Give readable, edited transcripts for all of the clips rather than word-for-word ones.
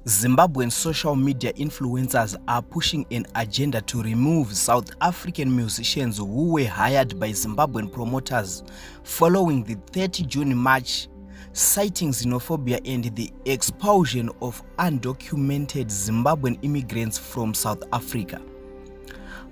Zimbabwean social media influencers are pushing an agenda to remove South African musicians who were hired by Zimbabwean promoters following the 30 June march, citing xenophobia and the expulsion of undocumented Zimbabwean immigrants from South Africa.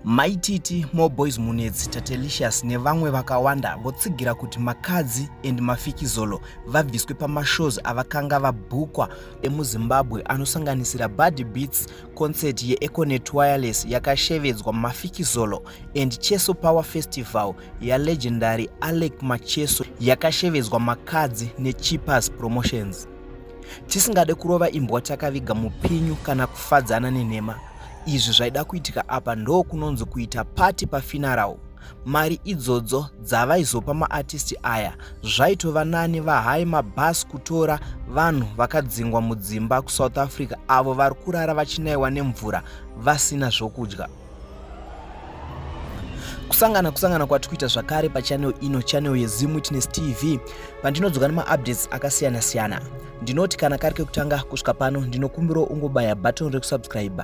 Maititi, Moboys Munetsi, Tatelicious nevamwe vakawanda votsigira kuti makadzi and mafikizolo vabviswe pamashows avakanga vabhukwa emuZimbabwe anosanganisira Bad Beats concert yeEconet Wireless yakashevedzwa mafikizolo and Cheso Power Festival yalegendary Alec Macheso yakashevedzwa makadzi neCheapers Promotions. Tisingade kurova imbwa takaviga mupinyu kana kufadzana nenhema. Izvi zvaida kuitika apa ndo kunonzi kuita party pafuneral. Mari idzodzo dzavaizopa maartisti aya zvaitova nani vahai mabhasi kutora vanhu vakadzingwa mudzimba kuSouth Africa avo vari kurara vachinaiwa nemvura vasina zvokudya. Kusangana kwatikuita zvakare pachannel ino, channel yeZim Witness TV, pandinodzoka nemaupdates akasiyana-siyana. Ndinoti kana kari kekutanga kusvika pano ndinokumbirawo ungobaya button rekusubscribe.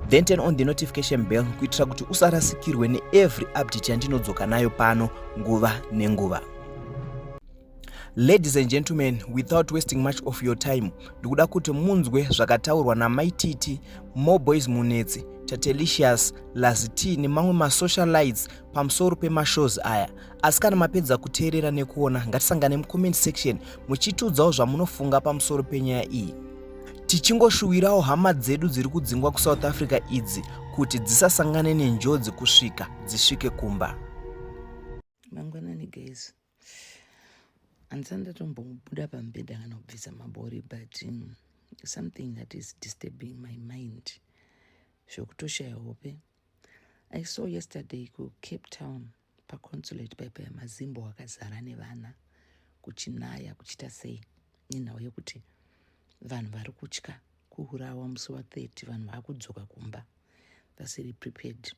Then turn on the notification bell kuitira kuti usarasikirwe neevry update yandinodzoka nayo pano nguva nenguva. Ladies and gentlemen, without wasting much of your time, ndikuda kuti munzwe zvakataurwa naMaititi, Moboys Munetsi, Tatelicious, Lazzy nemamwe masocialites pamusoro pemashows aya. Asi kana mapedza kuteerera nekuona, ngatisangane mucomment section muchitiudzawo zvamunofunga pamusoro penyaya iyi. Tichingoshuwirawo hama dzedu dziri kudzingwa kuSouth Africa idzi kuti dzisasangane nenjodzi kusvika dzisvike kumba. Mangwanani guys, andisandatombobuda pambedha kana kubvisa mabhori, but something that is disturbing my mind zvokutoshaya hope. I saw yesterday ku Cape Town paconsulate paipa yamazimbo akazara nevana kuchinaya kuchita sei nenhau yekuti vanhu vari kutya kuurawa musi wa30, vanhu vakudzoka kumba vasiri prepared.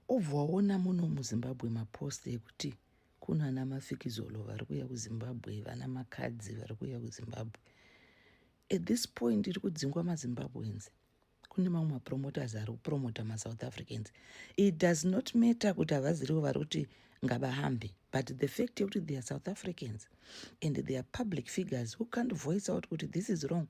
Obva waona muno muZimbabwe mapost ekuti kuna ana mafikizolo vari kuuya kuZimbabwe, vana makadzi vari kuuya kuZimbabwe. At this point iri kudzingwa maZimbabweans, kune mamwe mapromoters ari kupromota maSouth Africans. It does not matter kuti havaziriwo vari kuti ngavahambe, but the fact that they are South Africans and they are public figures who can't voice out kuti this is wrong.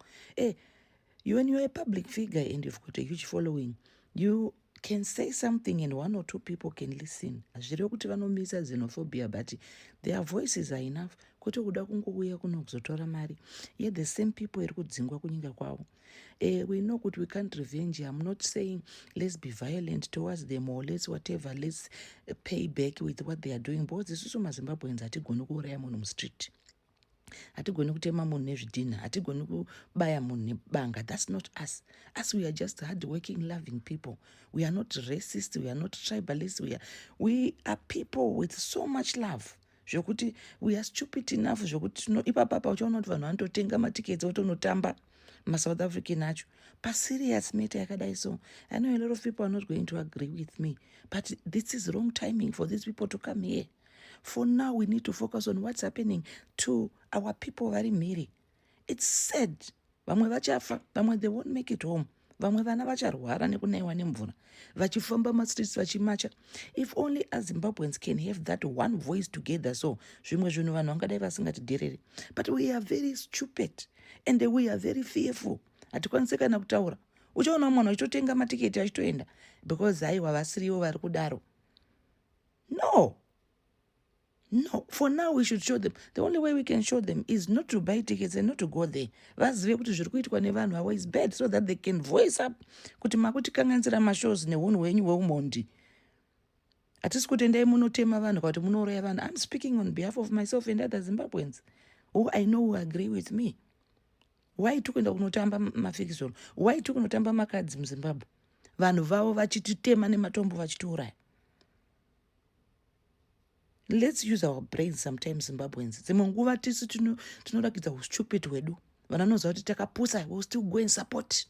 When you're a public figure and you've got a huge following, you can say something and one or two people can listen. Zviri kuti vanomisa xenophobia, but their voices are enough kuti kuda kungouya kuno kuzotora mari. Yet the same people iri kudzingwa kunyika kwavo. We know that we can't revenge. I'm not saying let's be violent towards them or let's whatever, let's pay back with what they are doing. Because this is maZimbabweans hatigoni kuuraya munhu mustreet, hatigoni kutema munhu nezvidhina, hatigoni kubaya munhu nebanga. That's not us. Us, we are just hard-working, loving people. We are not racist, we are not tribalist. We are people with so much love. Zvokuti we are stupid enough zvokuti ipapapa uchaona kuti vanhu vanototenga matiketi otonotamba maSouth African acho paserious matter yakadai so. I know a lot of people are not going to agree with me, but this is wrong timing for these people to come here. For now, we need to focus on what's happening to our people very miri. It's sad. Vamwe vachafa, vamwe they won't make it home. Vamwe vana vacharwara nekunaiwa nemvura. Vachifamba mastreets vachimacha. If only as Zimbabweans can have that one voice together, so zvimwe zvinhu vanhu vangadai vasingatidhereri. But we are very stupid and we are very fearful. Hatikwanisi kana kutaura. Uchaona mwana achitotenga matiketi achitoenda because haiwa vasiriwo vari kudaro. No, for now we should show them. The only way we can show them is not to buy tickets and not to go there. Vazive kuti zviri kuitwa nevanhu avo is bad, so that they can voice up kuti makuti kanganzira mashows nehunhu hwenyu hweumondi. Hatisi kuti endai munotema vanhu kuti munouraya vanhu. I'm speaking on behalf of myself and other Zimbabweans who I know who agree with me. Why tokuenda kunotamba mafikizolo? Why tokunotamba makadzi muZimbabwe? Vanhu vavo vachititema nematombo vachitiuraya. Let's use our brains sometimes, Zimbabweans. Dzimwe nguva tisi tinorakidza stupid hwedu. Vanonoziva kuti takapusa, we'll still go and support.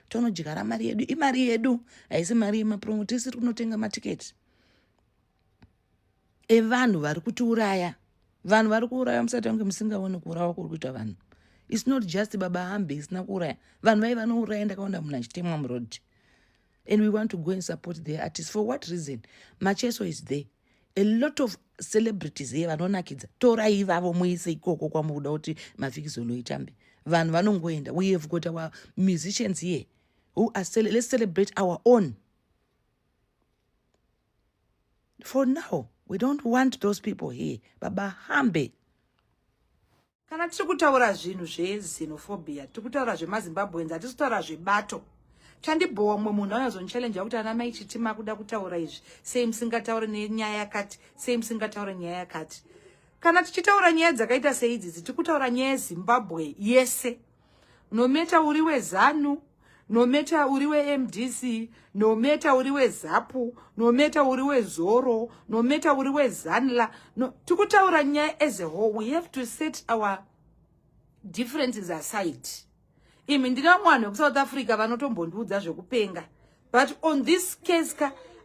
Tonodyara mari yedu, imari yedu, haisi mari yemapromo. Tisi kunotenga matiketi. Vanhu vari kutiuraya. Vanhu vari kuuraya musati wange musingaoni kuurawa kuri kuita vanhu. It's not just Baba Hambe, it's Nakuraya. Van Vanouraya and Kaunda Munachtemam Road. And we want to go and support their artists. For what reason? Macheso is there. A lot of celebrities here, vanona kids. Tora ivavo muise ikoko kwa muda uti mafikizolo itambe. Van vanongoenda. We have got our musicians here who are let's celebrate our own. For now, we don't want those people here. Baba Hambe. Kana tikutaura zvinhu zvezenophobia, tikutaura zvemaZimbabweans, hatisi kutaura zvebato. Chandibhowa mumwe munhu anozonichallenge kuti ana mai Chitima kuda kutaura izvi, sei musingatauri nenyaya yakati, sei musingataura nyaya yakati. Kana tichitaura nyaya dzakaita seidzi, tikutaura nyaya yeZimbabwe yese. No matter uri weZANU, no matter uri weMDC, no matter uri weZAPU, no matter uri weZoro, no matter uri weZanla, no, tikutaura nyaya as a whole. We have to set our differences aside. Imi ndina mwana kuSouth Africa vanotombondiudza zvekupenga. But on this case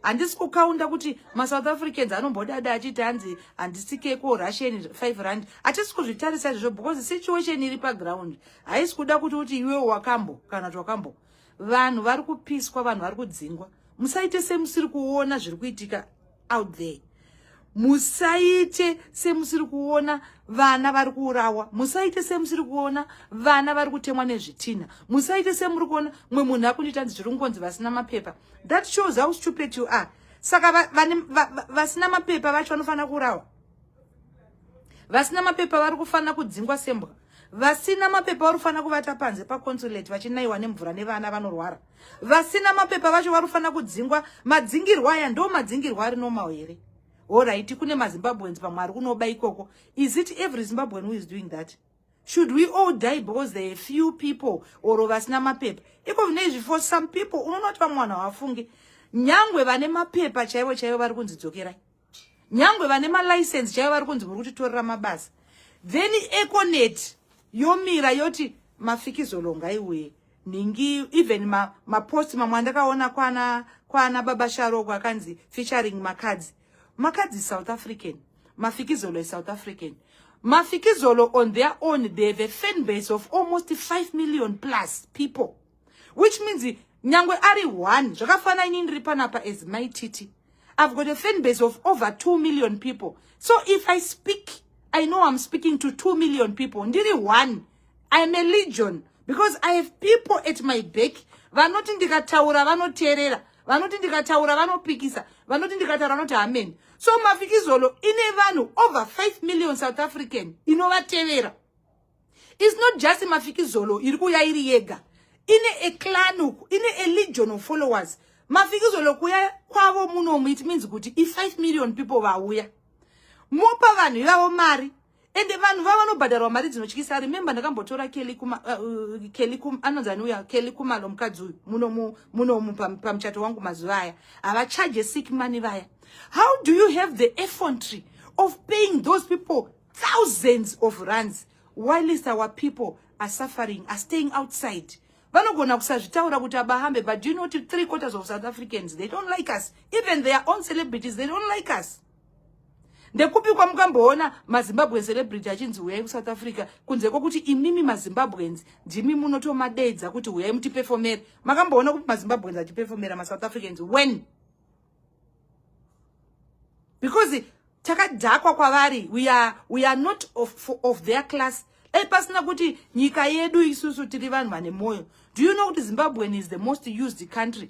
handisi kukaunda kuti maSouth Africans anombodada achiti hanzi handisikeko Russian 5 rand. Hatisi kuzvitarisa izvozvo because the situation iri paground haisi kuda kuti iwe wakambo kana twakambo. Vanhu vari kupiswa, vanhu vari kudzingwa. Musaite semusiri kuona zviri kuitika out there. Musaite semusiri kuona vana vari kuurawa. Musaite semusiri kuona vana vari kutemwa nezvitina. Musaite semuri kuona mwe munhu akunditanzi zvirungonzi vasina mapepa. That shows how stupid you are. Saka vasina mapepa vacho vanofana kuurawa. Vasina mapepa vari kufana kudzingwa sembwa. Vasina mapepa vari kufana kuvata panze paconsulate vachinaiwa nemvura nevana vanorwara. Vasina mapepa vacho vari kufana kudzingwa. Madzingirwa aya ndo madzingirwa ari normal here. Alright, kune maZimbabweans pamwari kunoba ikoko. Is it every Zimbabwean who is doing that? Should we all die because there are few people or vasina mapepa? Iko vinezvi for some people unonoti pamwana wafunge. Nyangwe vane mapepa chaiwo vari kunzidzokerai. Nyangwe vane license chaiwo vari kunzi muri kutitorera mabasa. Then Econet yomira yoti mafikizolo ngaiwe. Ningi even post mamwe ndakaona kwana Baba Sharo kwakanzi featuring Makadzi. Makadzi is South African. Mafikizolo is South African. Mafikizolo on their own, they have a fan base of almost 5 million plus people. Which means, nyangwe ari one. Jokafana inindri panapa as my titi. I've got a fan base of over 2 million people. So if I speak, I know I'm speaking to 2 million people. Ndiri one. I'm a legion. Because I have people at my back. Vanoti ndikataura vanoterera. Vanoti ndikataura vanopikisa. Vanoti ndikataura vanoti amen. So mafikizolo ine vanhu over 5 million South African inovatevera. It's not just mafikizolo iri kuya iri yega. Ine a clan, ine a legion of followers. Mafikizolo kuya kwavo munomu, it means kuti if 5 million people vauya. Mopa vanhu yavo mari. Ende vanhu vavanobhadharwa mari dzinotyisa. Remember ndakambotora Kelly Kumalo mukadzi munomu pamuchato wangu mazuva aya. Avacharge sick money vaya. How do you have the effrontery of paying those people thousands of rands whilst our people are suffering, are staying outside? Vanogona kusazvitaura kuti abahambe, but do you know 3/4 of South Africans, they don't like us. Even their own celebrities, they don't like us. Ndekupi kwa mukamboona maZimbabwean celebrity achinzi uyai kuSouth Africa kunze kokuti imimi maZimbabweans ndimi munotomadedza kuti uyai mutiperformera. Makamboona kuti maZimbabweans achiperformera maSouth Africans when? Because takadhakwa kwavari, we are not of their class. Pasina kuti nyika yedu isusu tiri vanhu vane moyo. Do you know that Zimbabwe is the most used country?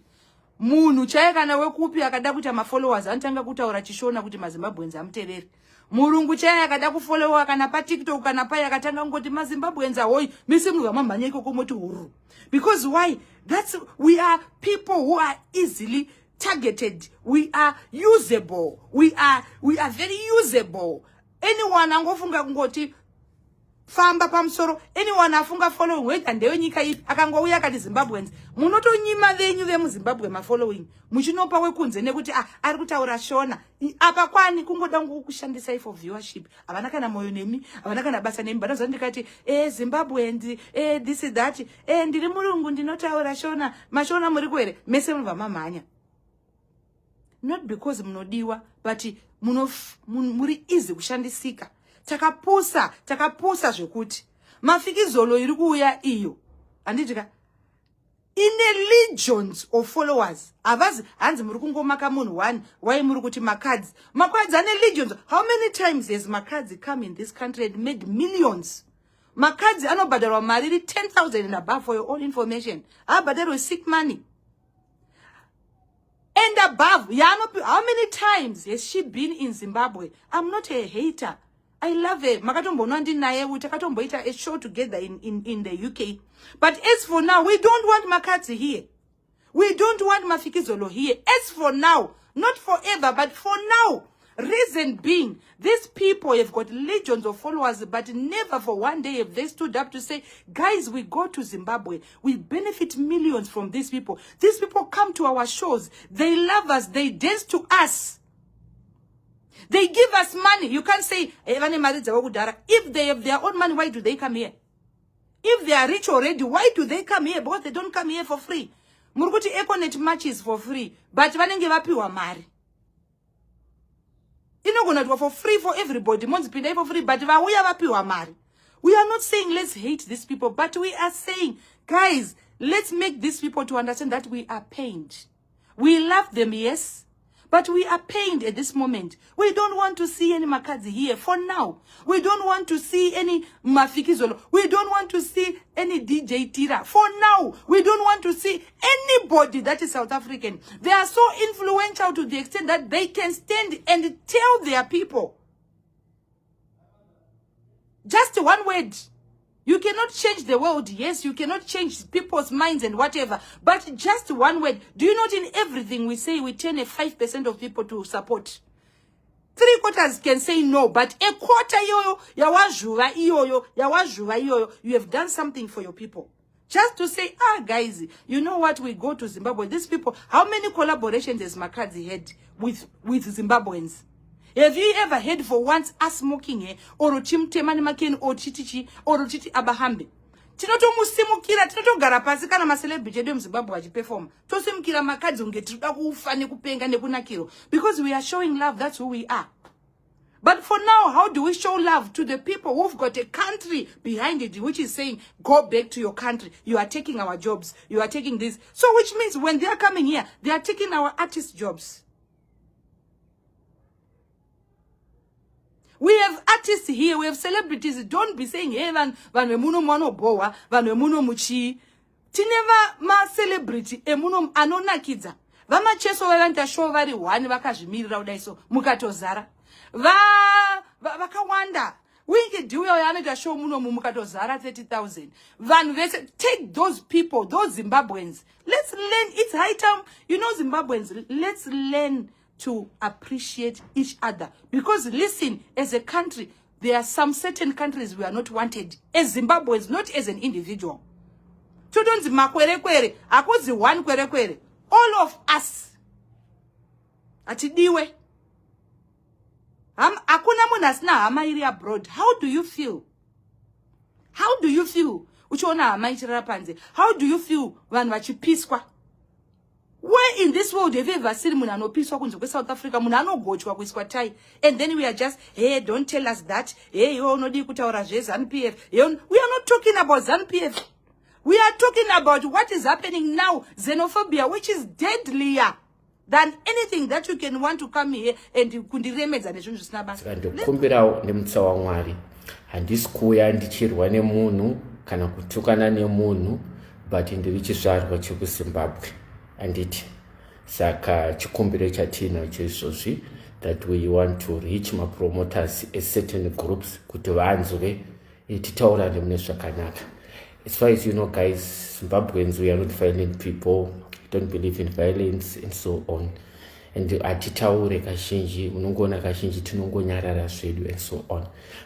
Munhu chaiye kana wekupi akada kuti mafollowers anotanga kutaura chishona kuti maZimbabweans amuteveri. Murungu chaiye akada kufollowa kana paTikTok kana paya akatanga ngoti maZimbabweans ahoyi mise munhu vamamhanya ikoko moti huru. Because why? We are people who are easily targeted. We are usable. We are very usable. Anyone angofunga kungoti famba pamsoro, anyone afunga following wait and dewe nyika ipi akangouya akati Zimbabweans munotonyima venyu vemuZimbabwe mafollowing muchinopa wekunze nekuti ari kutaura shona apa kwani kungoda kushandisa for viewership. Avana kana moyo nemi, avana kana basa nemi. Banazo ndikati Zimbabweans this is that ndiri murungu ndinotaura shona mashona muri kwere mese munhu vamamhanya. Not because munodiwa, but muri easy kushandisika. Takapusa zvekuti mafikizolo iri kuuya iyo anditika ine legions of followers avazi hanzi muri kungomaka munhu one why muri kuti makadzi ane legions. How many times has makadzi come in this country and made millions? Makadzi anobhadharwa mari iri 10,000 and above. For your own information, abhadharwa sick money and above. How many times has she been in Zimbabwe? I'm not a hater, I love her. Makatomboona ndinaye uti akatomboita a show together in the UK. But as for now, we don't want makadzi here. We don't want mafikizolo here. As for now, not forever, but for now. Reason being, these people have got legions of followers, but never for one day have they stood up to say, guys, we go to Zimbabwe. We benefit millions from these people. These people come to our shows. They love us. They dance to us. They give us money. You can't say, if they have their own money, why do they come here? If they are rich already, why do they come here? Because they don't come here for free. Murukuti Econet matches for free, but vanenge vapiwa mari. Inogona for free for everybody. Monzipinda for free, but vauya vapiwa mari. We are not saying let's hate these people, but we are saying, guys, let's make these people to understand that we are pained. We love them, yes. But we are pained at this moment. We don't want to see any makadzi here for now. We don't want to see any mafikizolo. We don't want to see any DJ Tira for now. We don't want to see anybody that is South African. They are so influential to the extent that they can stand and tell their people. Just one word. You cannot change the world, yes, you cannot change people's minds and whatever, but just one word. Do you know in everything we say we turn a 5% of people to support? 3/4 can say no, but a quarter you have done something for your people. Just to say, guys, you know what, we go to Zimbabwe. These people, how many collaborations has Makadzi had with Zimbabweans? Have you ever heard for once us smoking here, or chimtemani maken, or chichichi, or chichi abahambi? Tinoto musimukira, tinoto garapasi kana macelebrity edu Zimbabwe ajiperform. Tosimukira makadzi ungetuda kufane kupenga nekunakiro. Because we are showing love, that's who we are. But for now, how do we show love to the people who've got a country behind it, which is saying, go back to your country. You are taking our jobs. You are taking this. So which means when they are coming here, they are taking our artist jobs. We have artists here, we have celebrities. Don't be saying, hey, van muno mono boa, van muno muchi. Tineva ma celebrity, muno anona kidza. Vama cheso wevanta show vari one vakazvimirira udaiso mukatozara. Vakawanda. Wingi diwe anoita show muno mukatozara 30,000. Van vese, take those people, those Zimbabweans. Let's learn, it's high time. You know Zimbabweans, let's learn to appreciate each other. Because listen, as a country, there are some certain countries we are not wanted. As Zimbabweans, not as an individual. Tudonzi makwere kwere, akozi one kwere kwere. All of us. Atidiwe. Akuna munasna amairi abroad. How do you feel? How do you feel? Uchona amaitira panze. How do you feel when wachipiswa? Where in this world have you ever seen munano piswa kunzo South Africa munano gochwa kwiswa tai? And then we are just, hey, don't tell us that. Hey, you no di kutaura ZANU-PF. We are not talking about ZANU-PF. We are talking about what is happening now, xenophobia, which is deadlier than anything that you can want to come here and kundiremedza nezvinhu zvisina basa. Ndokumbirawo nemutsawa waMwari. Handisi kuuya ndichirwa nemunhu kana kutukana nemunhu, but ndiri chizvarwa chekuZimbabwe. Anditi saka chikumbiro chatinacho izvozvi that we want to reach my promoters as certain groups kuti vanzwe titaurane mune zvakanaka. As far as you know, guys, Zimbabweans, we are not violent people. We don't believe in violence and so on. And atitaure kazhinji, unongona kazhinji tinongonyarara zvedu and so on.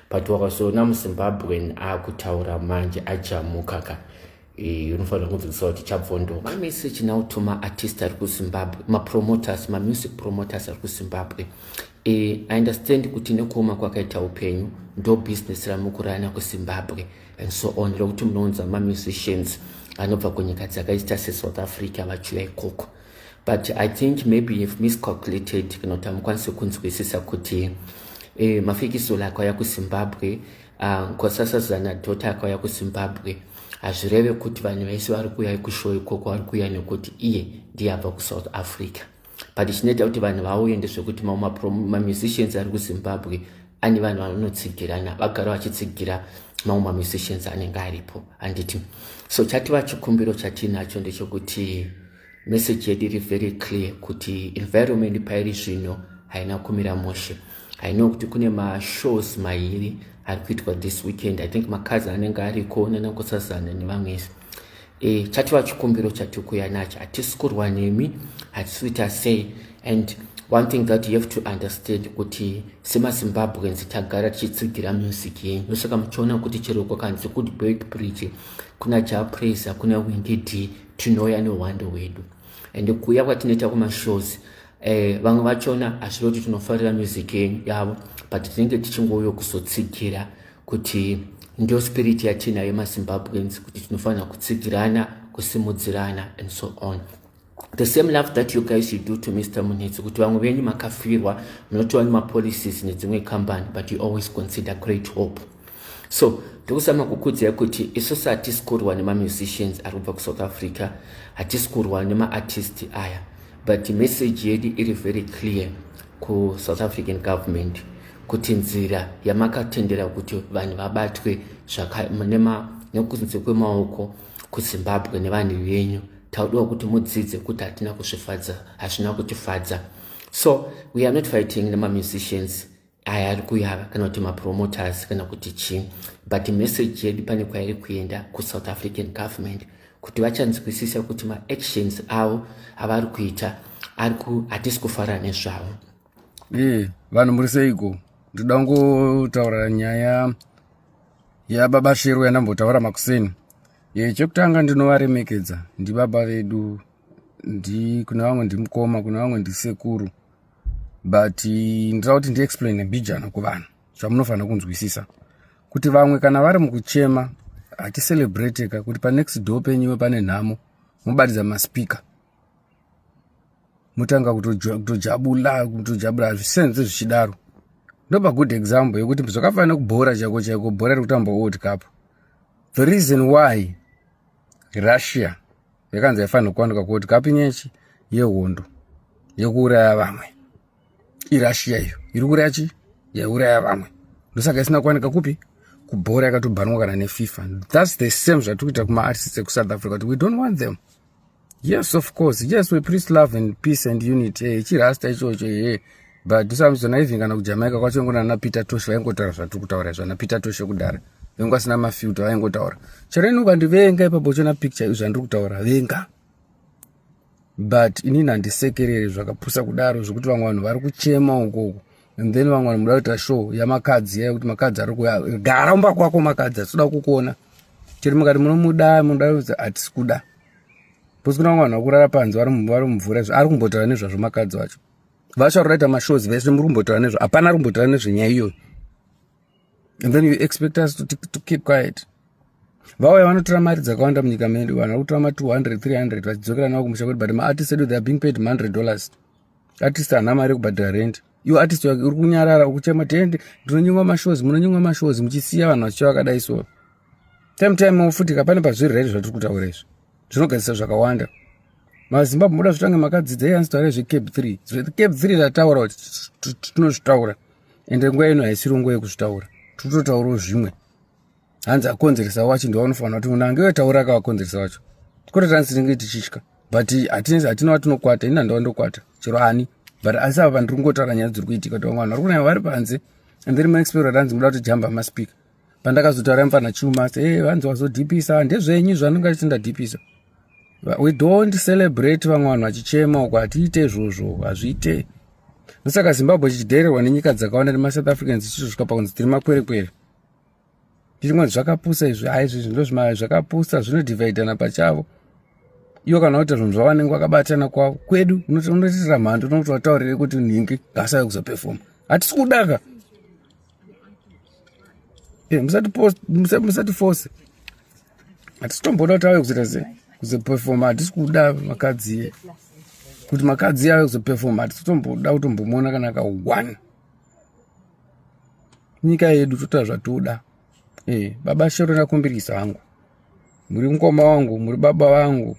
But wakazoona muZimbabwean akutaura manje ajamuka ka unofanira kunzwisisa kuti chabvondoka. My message now to my artists ari kuZimbabwe, my promoters, my music promoters ari kuZimbabwe. I understand kuti nekuoma kwakaita upenyu ndo business ramukurana kuZimbabwe and so on. Lokuti munounza ma musicians anobva kunyika dzakaita seSouth Africa vachiuya ikoko. But I think maybe you've miscalculated kana kuti hamukwanisi kunzwisisa kuti mafikizolo akauya kuZimbabwe Nkosazana Dota akauya kuZimbabwe hazvireve kuti vanhu vese vari kuuya ikushow ikoko vari kuuya nekuti iye ndiye abva kuSouth Africa, but chinoita kuti vanhu vauye ndezvekuti mamusicians ari kuZimbabwe ane vanhu vanotsigirana, vagara vachitsigira mamwe mamusicians anenge aripo handiti. So chativa chikumbiro chatinacho ndechekuti message yedu iri very clear kuti environment pairi zvino haina kumira mushe. I know kuti kune mashows mairi ari kuitwa this weekend. I think makazi anenge ariko naNkosazana nevamwese. Chativa chikumbiro chatikuya nacho, hatisi kurwa nemi, hatisi kuita sei. And one thing that you have to understand kuti semaZimbabweans tagara tichitsigira music yenyu. Ndosaka muchiona kuti chero kwakanzi kuti Break Bridge kuna Japraiser, kuna Windy D, tinouya nehwando hwedu. And kuuya kwatinoita kumashows, vamwe vachona hazviri kuti tinofarira music yavo, but tinenge tichingouya kuzotsigira kuti ndio spirit yatinayo maZimbabweans, kuti tinofanira kutsigirana, kusimudzirana and so on. The same love that you guys should do to Mr. Munetsi, kuti vamwe venyu makafirwa, munotova nemapolicies nedzimwe company, but you always consider Great Hope. So ndokusama kukudzai kuti isusu hatisi kurwa nemamusicians ari kubva kuSouth Africa, hatisi kurwa nemaartist aya, but message yedu iri very clear kuSouth African government kuti nzira yamakatendera kuti vanhu vabatwe nekunze kwemaoko kuZimbabwe nevanhu venyu, taudiwa kuti mudzidze kuti hatina kuzvifadza, hazvina kutifadza. So we are not fighting nemamusicians aya ari kuyava kana kuti mapromoters kana kuti chii, but message yedu pane kwairi kuenda kuSouth African government kuti vachanzwisisa kuti maactions avo avari kuita hatisi kufara nezvavo. Vanhu muri seiko? Ndoda ngotaura nyaya yababa Shero yandambotaura makuseni. Chekutanga ndinovaremekedza, ndibaba vedu, kuna vamwe ndimukoma, kuna vamwe ndisekuru, but ndinoda kuti ndiexplain mbijana kuvanhu zvamunofanira kunzwisisa kuti vamwe kana vari mukuchema haticelebrate kuti panext door penyuwe pane nhamo, mubatidza maspika, mutanga kutojabula zvisenze zvichidaro. Ndopa good example yekuti zvakafanira kubhora chaiko bhora rekutamba World Cup. The reason why Russia yakanzi yaifanira kuwanika kuWorld Cup nyechi yehondo yekuuraya vamwe, iRussia iyo iri kuuraya chi, yauraya vamwe, ndosaka isina kuwanika kupi, kubhora yakatobhanwa kana neFIFA. That's the same zvatikuita kumaartists ekuSouth Africa kuti we don't want them. Yes, of course, yes, we preach love and peace and unity, chirasta ichocho, but tisamuzona even kana kuJamaica kwacho ngona naPeter Tosh vaingotaura zvatikutaura izvo, naPeter Tosh kudara vengu asina mafilter vaingotaura chero ino ukandivenga ipapo chona picture izvo kutaura venga, but inini handisekereri zvakapusa kudaro zvokuti vamwe vanhu vari kuchema ukoko, and then vamwe vanhu muda kuita show yamakadzi yekuti makadzi ari kugara umba kwako, makadzi asida kukuona, chero mukati munomuda kuti hatisi kuda, posi kuna vamwe vanhu vakurara panze vari mumvura izvo ari kumbotaura nezvazvo makadzi vacho vachauraita mashows vese muri kumbotaura nezvo, hapana ari kumbotaura nezvenyaya iyoyo, and then you expect us to keep quiet. Vauya vanotora mari dzakawanda munyika medu, vanhu vari kutora ma200 300 vachidzokera navo kumusha kwedu, but maartist edu they are being paid $100. Artist haana mari yekubhadhara rent. Iwo artist wake uri kunyarara ukuchema tende ndinonyimwa mashows muchisiya vanhu vachiva vakadai so. Time ufutika pane pazviri ready zvatiri kutaura izvo. Zvinogadzisa zvakawanda. MaZimbabwe muda zvitange makadzidzai anzitaura zveCape 3. Cape 3 rataura kuti tinozvitaura. Ende nguva ino haisiri nguva yekuzvitaura. Tototaurawo zvimwe. Hanzi akonzeresa wacho ndiwo anofanira kuti unange wetaura akawakonzeresa wacho. Tikoti tanzinge tichitya. But hatina watinokwata, ina ndokwata. Chero ani. But asi apa ndiri kungotaura nyaya dziri kuitika kuti vamwe vanhu vari kunaya vari panze. And then maexperience tanzi muda kuti jamba maspika. Pandakazotaura mufana chuma, vanzi wazodhipisa, ndezvenyu zvanonga ndadhipisa. We don't celebrate vamwe vanhu vachichema uko, hatiite izvozvo, hazviite. Ndosaka Zimbabwe chichidhererwa nenyika dzakawanda nemaSouth Africans chichizosvika pakunzi tiri makwerekwere. Tichingoti zvakapusa izvi, izvi ndozvimari zvakapusa, zvinodivhaidhana pachavo. Iwo kana kuti zvinhu zvavanenge vakabatana kwavo, kwedu unotitira mhando, unoti wataurire kuti nhingi ngaasaye kuzoperforma. Hatisi kudaka. Musati force. Hatisi tomboda kuti auye kuzoita sei, kuzoperforma, hatisi kuda makadzi. Kuti makadzi auye kuzoperforma, hatisi tomboda kutombomuona kana ka1. Nyika yedu tota zvatoda. baba shero nakumbirisa hangu. Muri mukoma wangu, muri baba wangu,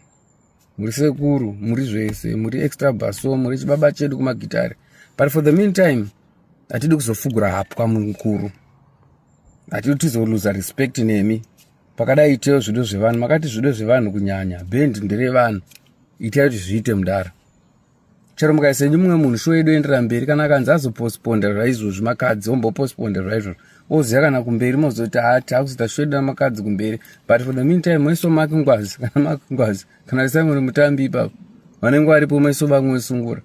muri sekuru, muri zvese, muri extra basso, muri chibaba chedu kumagitare. But for the meantime, atidi kuzofugura hapo kwa mukuru. Atidi tizoluza respect nemi. Pakadai iteo zvido zvevanhu, makati zvido zvevanhu kunyanya, bendi ndere vanhu. Itai kuti zviite mudara. Chero mukaise mumwe munhu show yedu endera mberi kana akanzi azopostponda zvaizvozvi makadzi ombopostponda zvaizvozvo. Oziya kana kumberi mozoti takuzoita show yedu namakadzi kumberi. But for the meantime mweso makingwazi kana risai muri mutambi ipapo. Vanenge varipo mweso vamwe sungura.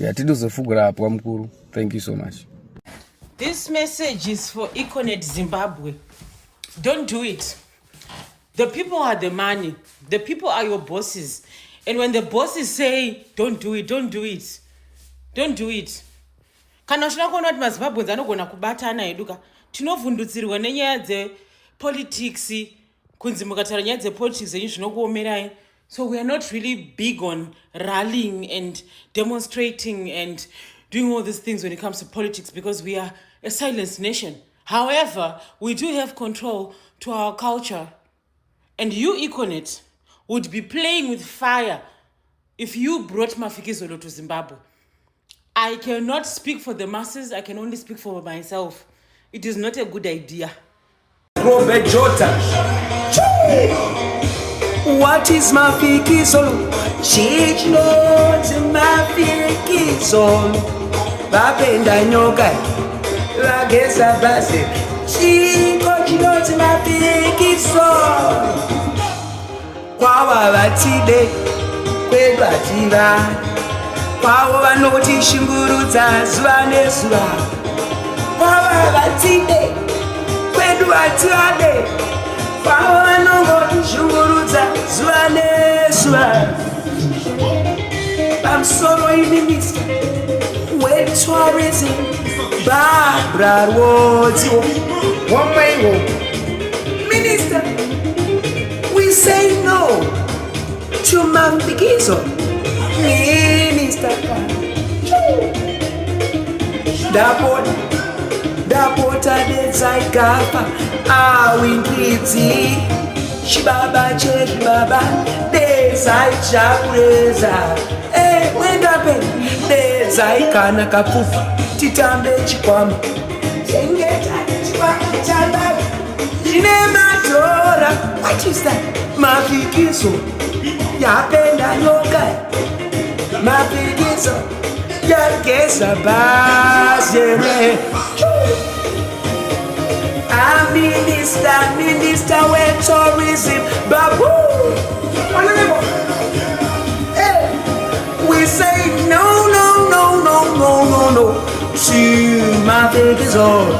Atidi kuzofugura hapo kwa mukuru. Thank you so much. This message is for Econet Zimbabwe. Don't do it. The people are the money. The people are your bosses. And when the bosses say, don't do it, don't do it. Don't do it. Kana uchida kuona kuti maZimbabweans anogona kubatana eduka. Tinovhundutsirwa nenyaya dzepolitics, kunzi mukataura nyaya dzepolitics zenyu zvinokuomerai. So we are not really big on rallying and demonstrating and doing all these things when it comes to politics because we are a silenced nation. However, we do have control to our culture. And you, Econet, would be playing with fire if you brought Mafikizolo to Zimbabwe. I cannot speak for the masses. I can only speak for myself. It is not a good idea. Robert Jota. What is Mafikizolo? She knows Mafikizolo. Babenda nyoka. Rageza base. She knows Mafikizolo. Kwawa vatide kwedu hativa kwavo vanoti shingurudza zuva nezuva kwava vatide kwedu hativade kwavo vanongoti shingurudza zuva nezuva pamusoro iminista wetourism Barbara Rhodes womweiwo minister. We say no to Mafikizolo, Minister. Dapota dezaigafa awingidzi chibaba chechibaba dezaichakureza wendape dezaikana kapufa titambe chikwama chengeta chikwama chababa ine matora. What is that? Mafikizolo yapenda nyoka. Mafikizolo yageza bazere. Minister with tourism. Babu. Hey. We say no to Mafikizolo.